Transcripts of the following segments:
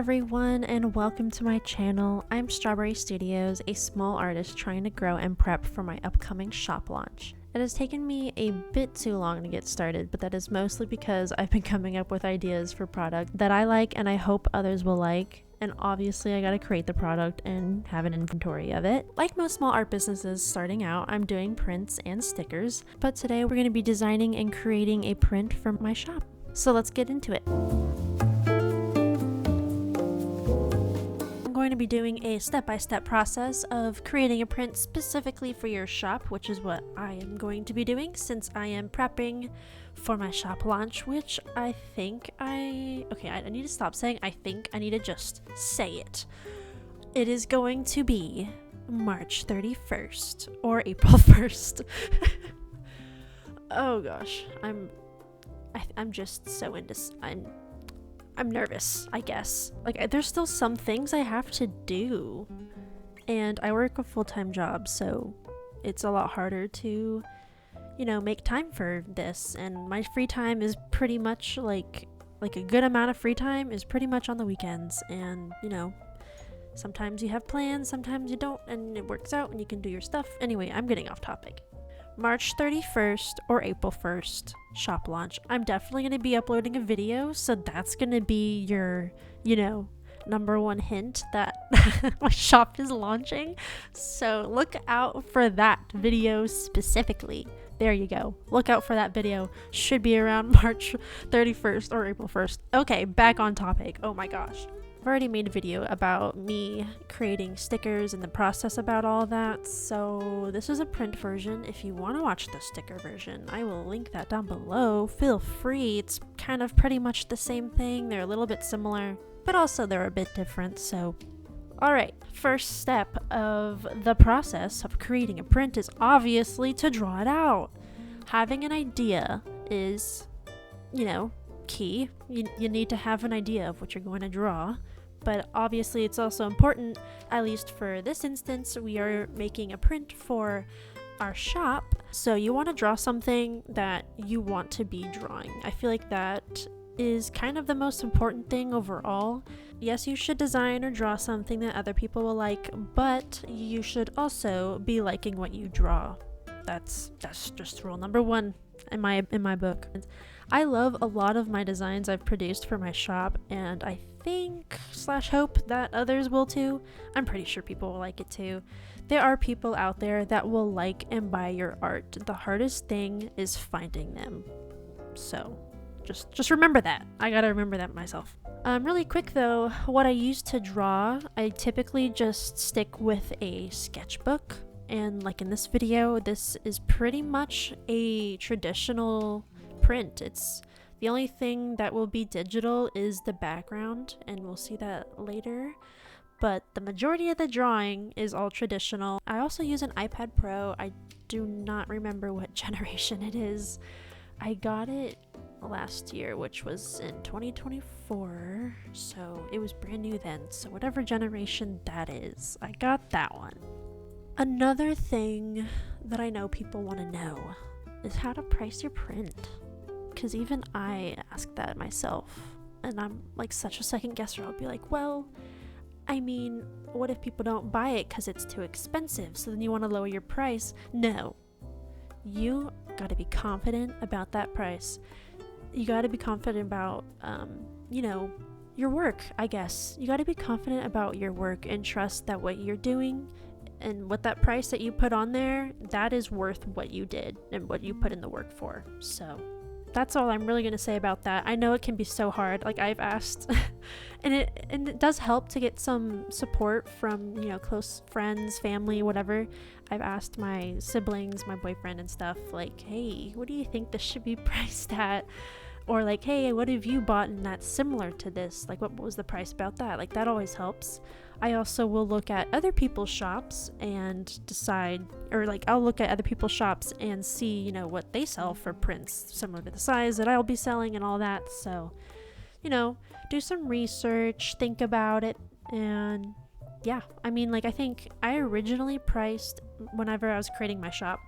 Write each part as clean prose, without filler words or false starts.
everyone, and welcome to my channel. I'm Strawberry Studios, a small artist trying to grow and prep for my upcoming shop launch. It has taken me a bit too long to get started, but that is mostly because I've been coming up with ideas for product that I like and I hope others will like. And obviously I gotta create the product and have an inventory of it. Like most small art businesses starting out, I'm doing prints and stickers, but today we're gonna be designing and creating a print for my shop. So let's get into it. I'm going to be doing a step-by-step process of creating a print specifically for your shop, which is what I am going to be doing since I am prepping for my shop launch, which I need to stop saying I think, I need to just say it. It is going to be March 31st or April 1st. Oh gosh, I'm just so I'm nervous, I guess. Like, there's still some things I have to do. And I work a full-time job, so it's a lot harder to, make time for this. And my free time is pretty much like a good amount of free time is pretty much on the weekends. And, sometimes you have plans, sometimes you don't, and it works out and you can do your stuff. Anyway, I'm getting off topic. March 31st or April 1st shop launch. I'm definitely going to be uploading a video, so that's going to be your, number one hint that my shop is launching. So look out for that video specifically. There you go. Look out for that video. Should be around March 31st or April 1st. Okay, back on topic. Oh my gosh. I've already made a video about me creating stickers and the process about all that, so this is a print version. If you want to watch the sticker version, I will link that down below. Feel free. It's kind of pretty much the same thing. They're a little bit similar, but also they're a bit different, so alright, first step of the process of creating a print is obviously to draw it out. Having an idea is, key. You need to have an idea of what you're going to draw, but obviously it's also important, at least for this instance, we are making a print for our shop, so you want to draw something that you want to be drawing. I feel like that is kind of the most important thing overall. Yes, you should design or draw something that other people will like, but you should also be liking what you draw. That's just rule number one in my book. I love a lot of my designs I've produced for my shop, and I think / hope that others will too. I'm pretty sure people will like it too. There are people out there that will like and buy your art. The hardest thing is finding them. So just remember that. I gotta remember that myself. Really quick though, what I use to draw, I typically just stick with a sketchbook. And like in this video, this is pretty much a traditional print. It's the only thing that will be digital is the background, and we'll see that later. But the majority of the drawing is all traditional. I also use an iPad Pro. I do not remember what generation it is. I got it last year, which was in 2024, so it was brand new then. So whatever generation that is, I got that one. Another thing that I know people want to know is how to price your print, because even I ask that myself, and I'm like such a second guesser. I'll be like, well, I mean, what if people don't buy it because it's too expensive, so then you want to lower your price? No, you got to be confident about that price. You got to be confident about your work. I guess you got to be confident about your work and trust that what you're doing and what that price that you put on there, that is worth what you did and what you put in the work for. So that's all I'm really going to say about that. I know it can be so hard. Like, I've asked and it does help to get some support from, close friends, family, whatever. I've asked my siblings, my boyfriend and stuff, like, hey, what do you think this should be priced at? Or like, hey, what have you bought and that's similar to this? Like, what was the price about that? Like, that always helps. I also will look at other people's shops and decide, or like I'll look at other people's shops and see, what they sell for prints similar to the size that I'll be selling and all that. So, do some research, think about it, and yeah, I mean, like, I think I originally priced, whenever I was creating my shop,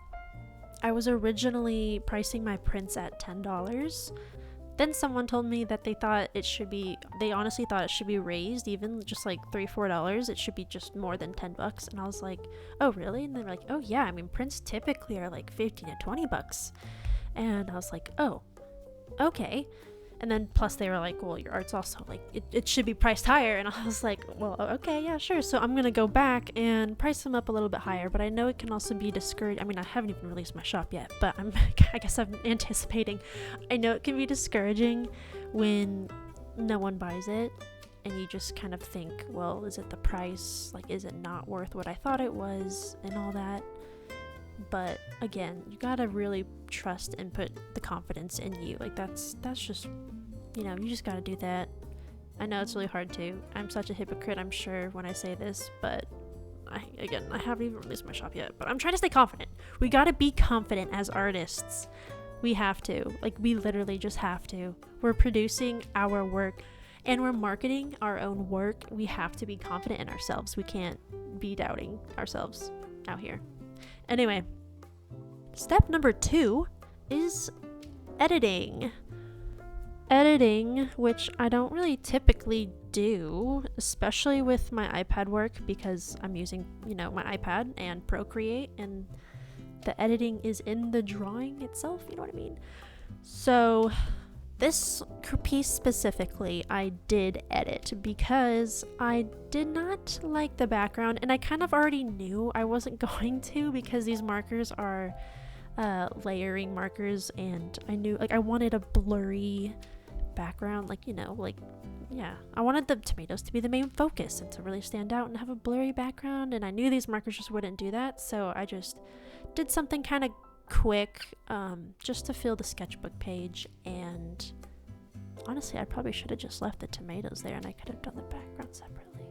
I was originally pricing my prints at $10. Then someone told me that they honestly thought it should be raised, even just like $3-4. It should be just more than $10. And I was like, oh, really? And they're like, oh, yeah. I mean, prints typically are like $15 to $20. And I was like, oh, okay. And then plus they were like, well, your art's also like, it should be priced higher. And I was like, well, okay, yeah, sure. So I'm going to go back and price them up a little bit higher. But I know it can also be discouraging. I mean, I haven't even released my shop yet, but I guess I'm anticipating. I know it can be discouraging when no one buys it and you just kind of think, well, is it the price? Like, is it not worth what I thought it was and all that? But again, you gotta really trust and put the confidence in you. Like, that's just, you just gotta do that. I know it's really hard to. I'm such a hypocrite, I'm sure, when I say this, but I haven't even released my shop yet, but I'm trying to stay confident. We gotta be confident as artists. We have to. Like, we literally just have to. We're producing our work and we're marketing our own work. We have to be confident in ourselves. We can't be doubting ourselves out here. Anyway, step number 2 is editing. Editing, which I don't really typically do, especially with my iPad work, because I'm using, my iPad and Procreate, and the editing is in the drawing itself, you know what I mean? So this piece specifically, I did edit because I did not like the background, and I kind of already knew I wasn't going to, because these markers are layering markers, and I knew, like, I wanted a blurry background, I wanted the tomatoes to be the main focus and to really stand out and have a blurry background, and I knew these markers just wouldn't do that, so I just did something kind of quick, just to fill the sketchbook page. And honestly, I probably should have just left the tomatoes there and I could have done the background separately,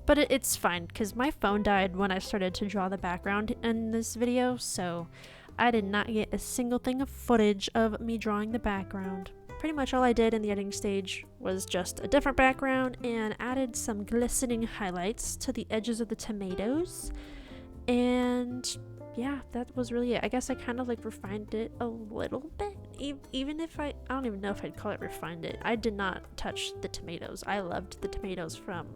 but it's fine because my phone died when I started to draw the background in this video, so I did not get a single thing of footage of me drawing the background. Pretty much all I did in the editing stage was just a different background and added some glistening highlights to the edges of the tomatoes, and yeah, that was really it. I guess I kind of refined it a little bit, even if I don't even know if I'd call it refined it. I did not touch the tomatoes. I loved the tomatoes from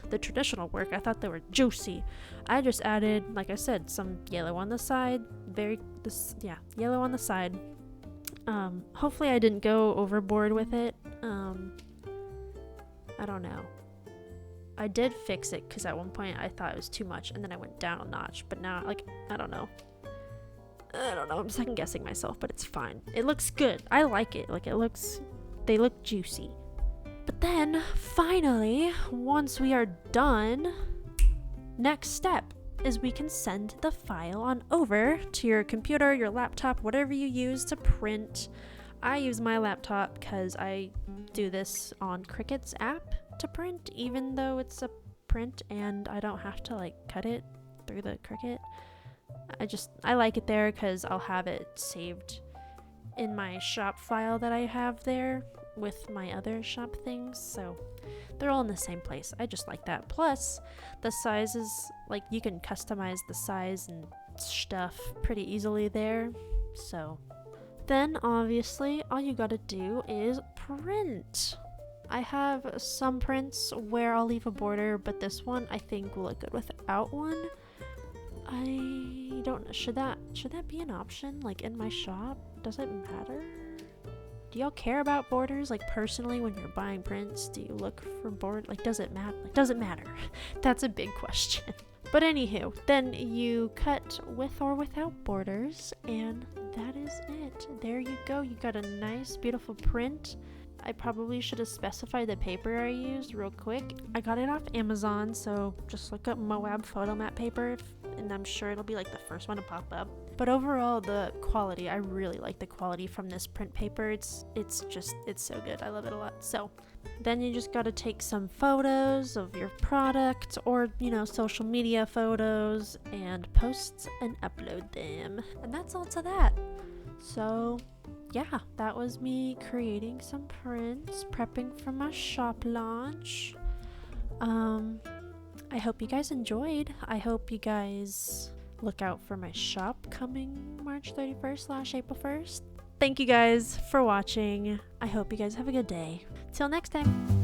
the traditional work. I thought they were juicy. I just added, like I said, some yellow on the side, yellow on the side. Hopefully I didn't go overboard with it. I don't know. I did fix it because at one point I thought it was too much, and then I went down a notch, but now, I don't know. I'm second guessing myself, but it's fine. It looks good. I like it. They look juicy. But then, finally, once we are done, next step is we can send the file on over to your computer, your laptop, whatever you use to print. I use my laptop because I do this on Cricut's app to print, even though it's a print and I don't have to cut it through the Cricut. I like it there because I'll have it saved in my shop file that I have there with my other shop things, so they're all in the same place. I just like that. Plus the sizes, you can customize the size and stuff pretty easily there. So then obviously all you gotta do is print. I have some prints where I'll leave a border, but this one I think will look good without one. I don't know. Should that be an option in my shop? Does it matter? Do y'all care about borders? Personally, when you're buying prints, do you look for does it matter? Does it matter? That's a big question. But anywho, then you cut with or without borders, and that is it. There you go. You got a nice, beautiful print. I probably should have specified the paper I used real quick. I got it off Amazon, so just look up Moab Photomat paper, and I'm sure it'll be the first one to pop up. But overall, the quality, I really like the quality from this print paper. It's so good. I love it a lot. So then you just gotta take some photos of your product or, social media photos and post and upload them. And that's all to that. So yeah, that was me creating some prints, prepping for my shop launch. I hope you guys enjoyed. I hope you guys look out for my shop coming March 31st/April 1st. thank you guys for watching. I hope you guys have a good day. Till next time.